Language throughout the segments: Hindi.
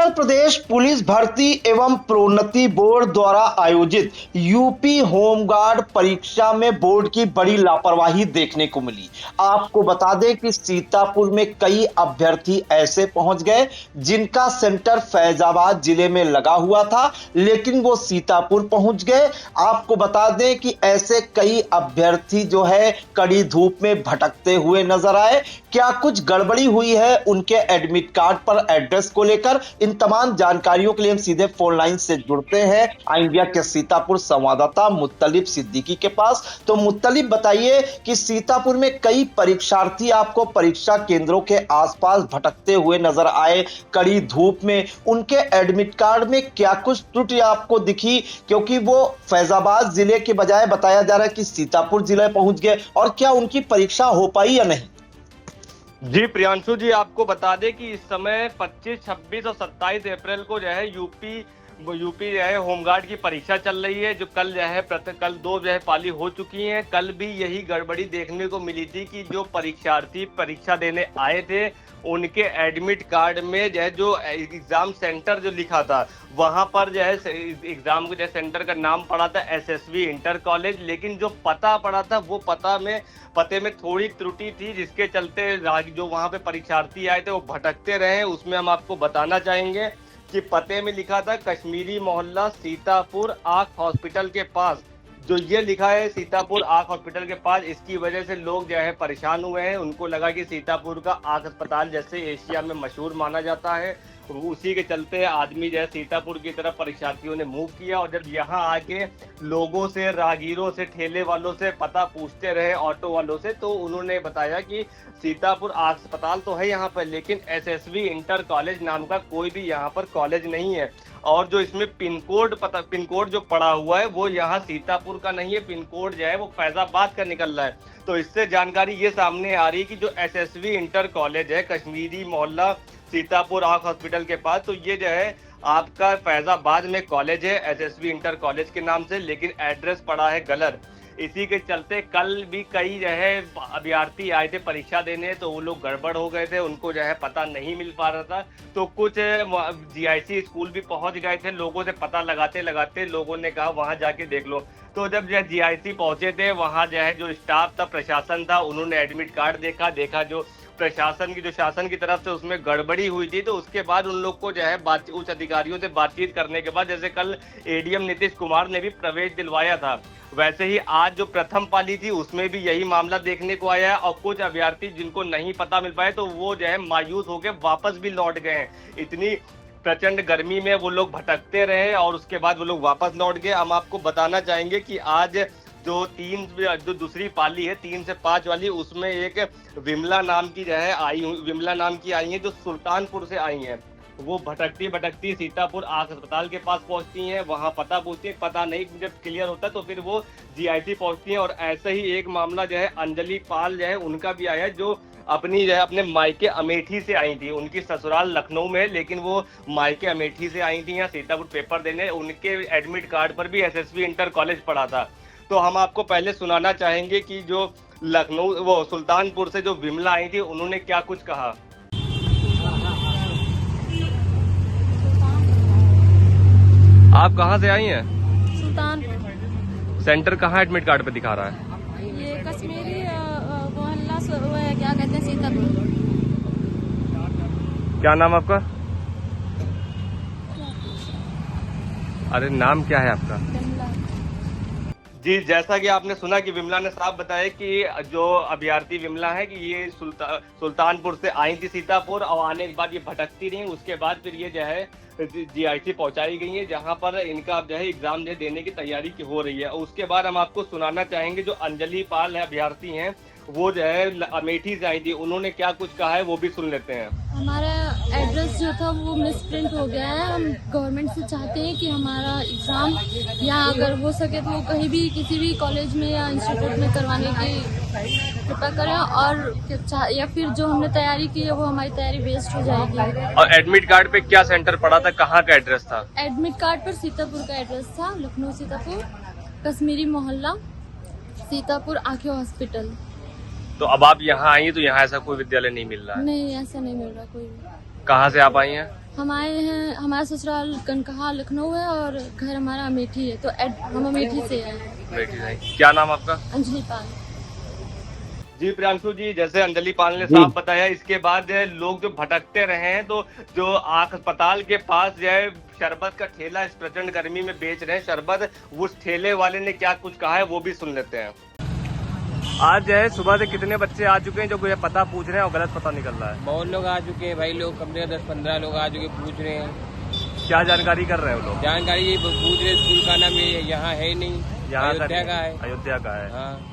उत्तर प्रदेश पुलिस भर्ती एवं प्रोन्नति बोर्ड द्वारा आयोजित यूपी होमगार्ड परीक्षा में बोर्ड की बड़ी लापरवाही देखने को मिली। आपको बता दें कि सीतापुर में कई अभ्यर्थी ऐसे पहुंच गए जिनका सेंटर फैजाबाद जिले में लगा हुआ था, लेकिन वो सीतापुर पहुंच गए। आपको बता दें कि ऐसे कई अभ्यर्थी जो है कड़ी धूप में भटकते हुए नजर आए। क्या कुछ गड़बड़ी हुई है उनके एडमिट कार्ड पर एड्रेस को लेकर? इन तमाम जानकारियों के लिए हम सीधे फोन लाइन से जुड़ते हैं इंडिया के सीतापुर संवाददाता मुत्तलिब सिद्दीकी के पास। तो मुत्तलिब, बताइए कि सीतापुर में कई परीक्षार्थी आपको परीक्षा केंद्रों के आसपास भटकते हुए नजर आए कड़ी धूप में। उनके एडमिट कार्ड में क्या कुछ त्रुटि आपको दिखी, क्योंकि वो फैजाबाद जिले के बजाय बताया जा रहा है कि सीतापुर जिले पहुंच गए, और क्या उनकी परीक्षा हो पाई या नहीं? जी प्रियांशु जी, आपको बता दें कि इस समय 25, 26 और 27 अप्रैल को जो है यूपी जो है होमगार्ड की परीक्षा चल रही है, जो कल जो है कल 2 जो है पाली हो चुकी हैं। कल भी यही गड़बड़ी देखने को मिली थी कि जो परीक्षार्थी परीक्षा देने आए थे उनके एडमिट कार्ड में जो एग्जाम सेंटर जो लिखा था वहां पर जो है एग्जाम के सेंटर का नाम पड़ा था एसएसवी इंटर कॉलेज, लेकिन जो पता पड़ा था वो पते में थोड़ी त्रुटि थी, जिसके चलते जो वहां पे परीक्षार्थी आए थे वो भटकते रहे। उसमें हम आपको बताना चाहेंगे कि पते में लिखा था कश्मीरी मोहल्ला सीतापुर आंख हॉस्पिटल के पास। जो ये लिखा है सीतापुर आंख हॉस्पिटल के पास, इसकी वजह से लोग जो है परेशान हुए हैं। उनको लगा कि सीतापुर का आंख अस्पताल जैसे एशिया में मशहूर माना जाता है, उसी के चलते आदमी जो है सीतापुर की तरफ परीक्षार्थियों ने मूव किया। और जब यहाँ आके लोगों से, राहगीरों से, ठेले वालों से पता पूछते रहे, ऑटो वालों से, तो उन्होंने बताया कि सीतापुर आंख अस्पताल तो है यहाँ पर, लेकिन एसएसवी इंटर कॉलेज नाम का कोई भी यहाँ पर कॉलेज नहीं है। और जो इसमें पिन कोड जो पड़ा हुआ है वो यहाँ सीतापुर का नहीं है, पिन कोड जो है वो फैजाबाद का निकल रहा है। तो इससे जानकारी ये सामने आ रही है कि जो एसएसवी इंटर कॉलेज है कश्मीरी मोहल्ला सीतापुर आंख हॉस्पिटल के पास, तो ये जो है आपका फैजाबाद में कॉलेज है एसएसवी इंटर कॉलेज के नाम से, लेकिन एड्रेस पड़ा है गलत। इसी के चलते कल भी कई जो है अभ्यर्थी आए थे परीक्षा देने, तो वो लोग गड़बड़ हो गए थे, उनको जो है पता नहीं मिल पा रहा था। तो कुछ जीआईसी स्कूल भी पहुंच गए थे, लोगों से पता लगाते लगाते लोगों ने कहा वहां जाके देख लो। तो जब जो जीआईसी पहुंचे थे वहां जो है जो स्टाफ था, प्रशासन था, उन्होंने एडमिट कार्ड देखा जो प्रशासन की, जो शासन की तरफ से उसमें गड़बड़ी हुई थी। तो उसके बाद उन लोग को जो है उच्च अधिकारियों से बातचीत करने के बाद, जैसे कल एडीएम नीतीश कुमार ने भी प्रवेश दिलवाया था, वैसे ही आज जो प्रथम पाली थी उसमें भी यही मामला देखने को आया है। और कुछ अभ्यर्थी जिनको नहीं पता मिल पाए तो वो जो है मायूस होकर वापस भी लौट गए हैं। इतनी प्रचंड गर्मी में वो लोग भटकते रहे और उसके बाद वो लोग वापस लौट गए। हम आपको बताना चाहेंगे कि आज जो दूसरी पाली है 3 से 5 वाली, उसमें एक विमला नाम की जो है आई है, जो सुल्तानपुर से आई हैं। वो भटकती सीतापुर आंख अस्पताल के पास पहुंचती हैं, वहां पता पूछती हैं, पता नहीं जब क्लियर होता तो फिर वो जीआईसी पहुंचती हैं। और ऐसे ही एक मामला जो है अंजलि पाल जो है उनका भी आया, जो अपने मायके अमेठी से आई थी। उनकी ससुराल लखनऊ में है, लेकिन वो मायके अमेठी से आई थी यहाँ सीतापुर पेपर देने। उनके एडमिट कार्ड पर भी एसएसवी इंटर कॉलेज पड़ा था। तो हम आपको पहले सुनाना चाहेंगे कि जो वो सुल्तानपुर से जो विमला आई थी उन्होंने क्या कुछ कहा। आप कहाँ से आई हैं? सुल्तानपुर। सेंटर कहाँ एडमिट कार्ड पे दिखा रहा है? ये कश्मीरी मोहल्ला क्या कहते हैं, सीतापुर। क्या नाम आपका? अरे नाम क्या है आपका? जी, जैसा कि आपने सुना कि विमला ने साफ बताया कि जो अभ्यर्थी विमला है कि ये सुल्तानपुर से आई थी सीतापुर, और आने के बाद ये भटकती रही। उसके बाद फिर ये जो है जीआईसी पहुंचाई गई है, जहां पर इनका जो है एग्जाम देने की तैयारी हो रही है। उसके बाद हम आपको सुनाना चाहेंगे जो अंजलि पाल है अभ्यर्थी हैं, वो जो है अमेठी से आई थी, उन्होंने क्या कुछ कहा है वो भी सुन लेते हैं। हमारा एड्रेस जो था वो मिसप्रिंट हो गया है। हम गवर्नमेंट से चाहते हैं कि हमारा एग्ज़ाम या अगर हो सके तो कहीं भी किसी भी कॉलेज में या इंस्टीट्यूट में करवाने की कृपा करें, और या फिर जो हमने तैयारी की है वो हमारी तैयारी वेस्ट हो जाएगी। और एडमिट कार्ड पे क्या सेंटर पड़ा था, कहाँ का एड्रेस था? एडमिट कार्ड पर सीतापुर का एड्रेस था, लखनऊ सीतापुर, कश्मीरी मोहल्ला सीतापुर आंखें हॉस्पिटल। तो अब आप यहाँ आई तो यहाँ ऐसा कोई विद्यालय नहीं मिल रहा है? नहीं, ऐसा नहीं मिल रहा कोई भी। कहाँ से आप आई हैं? हम आए हैं, हमारा ससुराल कनकहा लखनऊ है और घर हमारा अमेठी है, तो हम अमेठी से हैं। अमेठी से। क्या नाम आपका? अंजलि पाल। जी प्रियांशु जी, जैसे अंजलि पाल ने साफ बताया, इसके बाद जो है लोग जो भटकते रहे हैं, तो जो अस्पताल के पास जो है शरबत का ठेला इस प्रचंड गर्मी में बेच रहे हैं शरबत, उस ठेले वाले ने क्या कुछ कहा है वो भी सुन लेते हैं। आज जो है सुबह से कितने बच्चे आ चुके हैं जो मुझे पता पूछ रहे हैं और गलत पता निकल रहा है? बहुत लोग आ चुके हैं भाई, लोग कम से 10-15 लोग आ चुके, पूछ रहे हैं। क्या जानकारी कर रहे हैं वो लोग? जानकारी ये पूछ रहे, स्कूल का नाम यहाँ है नहीं, यहाँ अयोध्या का है। अयोध्या का है। हाँ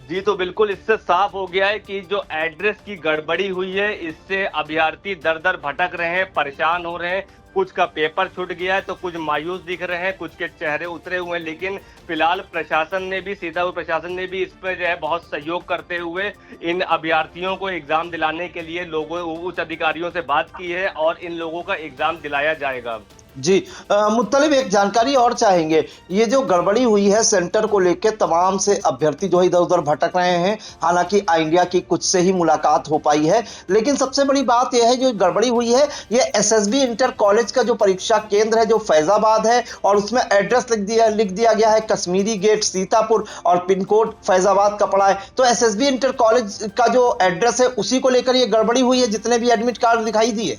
जी, तो बिल्कुल इससे साफ हो गया है कि जो एड्रेस की गड़बड़ी हुई है, इससे अभ्यर्थी दर दर भटक रहे हैं, परेशान हो रहे हैं। कुछ का पेपर छूट गया है तो कुछ मायूस दिख रहे हैं, कुछ के चेहरे उतरे हुए हैं, लेकिन फिलहाल प्रशासन ने भी, सीतापुर प्रशासन ने भी इस पर जो है बहुत सहयोग करते हुए इन अभ्यर्थियों को एग्जाम दिलाने के लिए लोगों, उच्च अधिकारियों से बात की है और इन लोगों का एग्जाम दिलाया जाएगा। जी मुत्तलिब एक जानकारी और चाहेंगे, ये जो गड़बड़ी हुई है सेंटर को लेकर, तमाम से अभ्यर्थी जो इधर उधर भटक रहे हैं, हालांकि इंडिया की कुछ से ही मुलाकात हो पाई है, लेकिन सबसे बड़ी बात यह है जो गड़बड़ी हुई है, ये एसएसबी इंटर कॉलेज का जो परीक्षा केंद्र है जो फैजाबाद है, और उसमें एड्रेस लिख दिया गया है कश्मीरी गेट सीतापुर और पिन कोड फैजाबाद का पड़ा है। तो एसएसबी इंटर कॉलेज का जो एड्रेस है उसी को लेकर ये गड़बड़ी हुई है, जितने भी एडमिट कार्ड दिखाई दिए।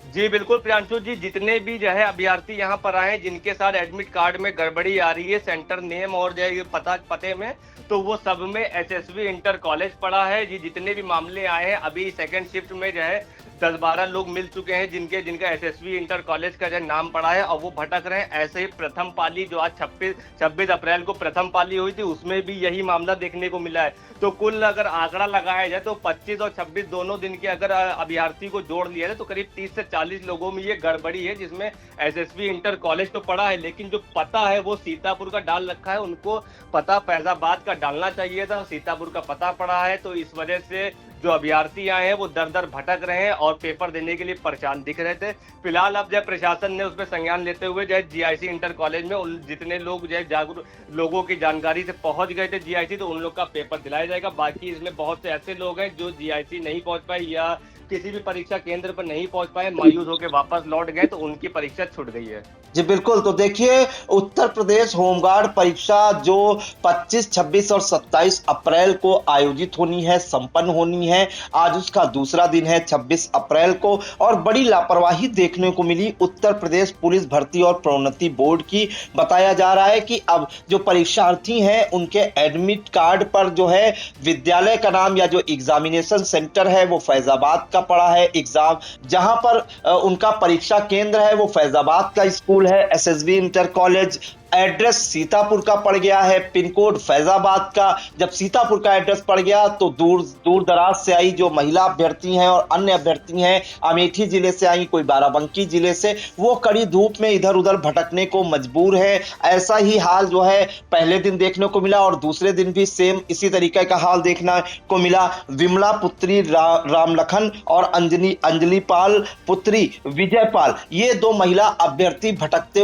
जी बिल्कुल प्रियांशु जी, जितने भी जो है अभ्यर्थी यहाँ पर आए हैं जिनके साथ एडमिट कार्ड में गड़बड़ी आ रही है सेंटर नेम और जो है पते में, तो वो सब में एसएसबी इंटर कॉलेज पड़ा है। जी जितने भी मामले आए हैं, अभी सेकंड शिफ्ट में जो है 10-12 लोग मिल चुके हैं जिनका एसएसबी इंटर कॉलेज का जो नाम पड़ा है और वो भटक रहे हैं। ऐसे ही प्रथम पाली जो आज 26 अप्रैल को प्रथम पाली हुई थी, उसमें भी यही मामला देखने को मिला है। तो कुल अगर आंकड़ा लगाया जाए तो 25 और 26 दोनों दिन के अगर अभ्यर्थी को जोड़ लिया जाए तो करीब 30 से 40 लोगों में ये गड़बड़ी है, जिसमें एसएसबी इंटर कॉलेज तो पड़ा है लेकिन जो पता है वो सीतापुर का डाल रखा है। उनको पता फैजाबाद का डालना चाहिए था, सीतापुर का पता पड़ा है। तो इस वजह से जो अभ्यर्थी आए हैं वो दर दर भटक रहे हैं और पेपर देने के लिए परेशान दिख रहे थे। फिलहाल अब जब प्रशासन ने उसमें संज्ञान लेते हुए जो है जीआईसी इंटर कॉलेज में उन जितने लोग जो है जागरूक लोगों की जानकारी से पहुंच गए थे जीआईसी, तो उन लोग का पेपर दिलाया जाएगा। बाकी इसमें बहुत से ऐसे लोग हैं जो जीआईसी नहीं पहुंच पाए या किसी भी परीक्षा केंद्र पर नहीं पहुंच पाए, मायूस होकर वापस लौट गए, तो उनकी परीक्षा छूट गई है। जी बिल्कुल, तो देखिए उत्तर प्रदेश होमगार्ड परीक्षा जो 25, 26 और 27 अप्रैल को आयोजित होनी है, संपन्न होनी है, आज उसका दूसरा दिन है 26 अप्रैल को, और बड़ी लापरवाही देखने को मिली उत्तर प्रदेश पुलिस भर्ती और प्रोन्नति बोर्ड की। बताया जा रहा है कि अब जो परीक्षार्थी हैं उनके एडमिट कार्ड पर जो है विद्यालय का नाम या जो एग्जामिनेशन सेंटर है वो फैजाबाद का पड़ा है, एग्जाम जहां पर उनका परीक्षा केंद्र है वो फैजाबाद का स्कूल है, SSB inter college. Address Sitapur का पड़ गया है, पिन कोड फैजाबाद का। जब सीतापुर का एड्रेस पड़ गया तो दूर दराज से आई जो महिला अभ्यर्थी हैं और अन्य अभ्यर्थी हैं, अमेठी जिले से आई, कोई बाराबंकी जिले से, वो कड़ी धूप में इधर उधर भटकने को मजबूर है। ऐसा ही हाल जो है पहले दिन देखने को मिला और दूसरे दिन भी सेम इसी तरीके का हाल देखने को मिला। विमला पुत्री रामलखन और अंजलि पाल पुत्री विजय पाल, ये दो महिला अभ्यर्थी भटकती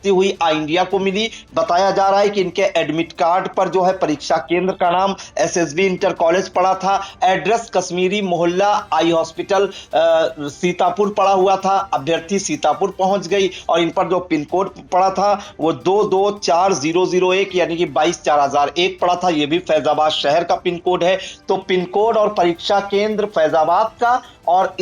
हुई इंडिया को मिली। बताया जा रहा है कि इनके एडमिट कार्ड पर जो है परीक्षा केंद्र का नाम एसएसबी इंटर कॉलेज पड़ा था, एड्रेस कश्मीरी मोहल्ला आई हॉस्पिटल सीतापुर पड़ा हुआ था। अभ्यर्थी सीतापुर पहुंच गई और इन पर जो पिन कोड पड़ा था वो 224001 यानी कि 224001 पड़ा था। यह भी फैजाबाद शहर का पिन कोड है। तो पिन कोड और परीक्षा केंद्र फैजाबाद का और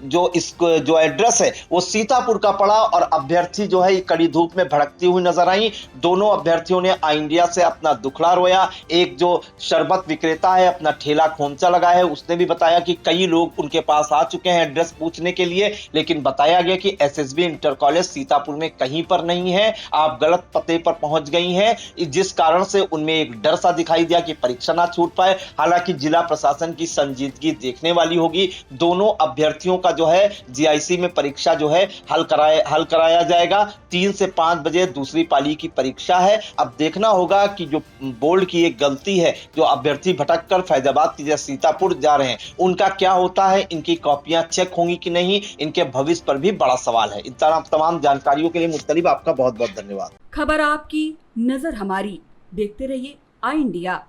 जो एड्रेस है वो सीतापुर का पड़ा और अभ्यर्थी जो है कड़ी धूप में भड़कती हुई नजर आई। दोनों अभ्यर्थियों ने इंडिया से अपना दुखड़ा रोया। एक जो शरबत विक्रेता है, अपना ठेला खोमचा लगा है, उसने भी बताया कि कई लोग उनके पास आ चुके हैं एड्रेस पूछने के लिए, लेकिन बताया गया कि एसएसबी इंटर कॉलेज सीतापुर में कहीं पर नहीं है, आप गलत पते पर पहुंच गई हैं, जिस कारण से उनमें एक डर सा दिखाई दिया कि परीक्षा ना छूट पाए। हालांकि जिला प्रशासन की संजीदगी देखने वाली होगी। दोनों अभ्यर्थियों का जो है जीआईसी में परीक्षा जो है हल कराया जाएगा। 3 से 5 बजे दूसरी पाली की परीक्षा है। अब देखना होगा कि जो बोर्ड की एक गलती है, जो अभ्यर्थी भटककर फैजाबाद की जगह सीतापुर जा रहे हैं, उनका क्या होता है, इनकी कॉपियां चेक होंगी कि नहीं, इनके भविष्य पर भी बड़ा सवाल है। इन तमाम जानकारियों के लिए मुत्तलिब आपका बहुत बहुत धन्यवाद। खबर आपकी, नजर हमारी, देखते रहिए आई इंडिया।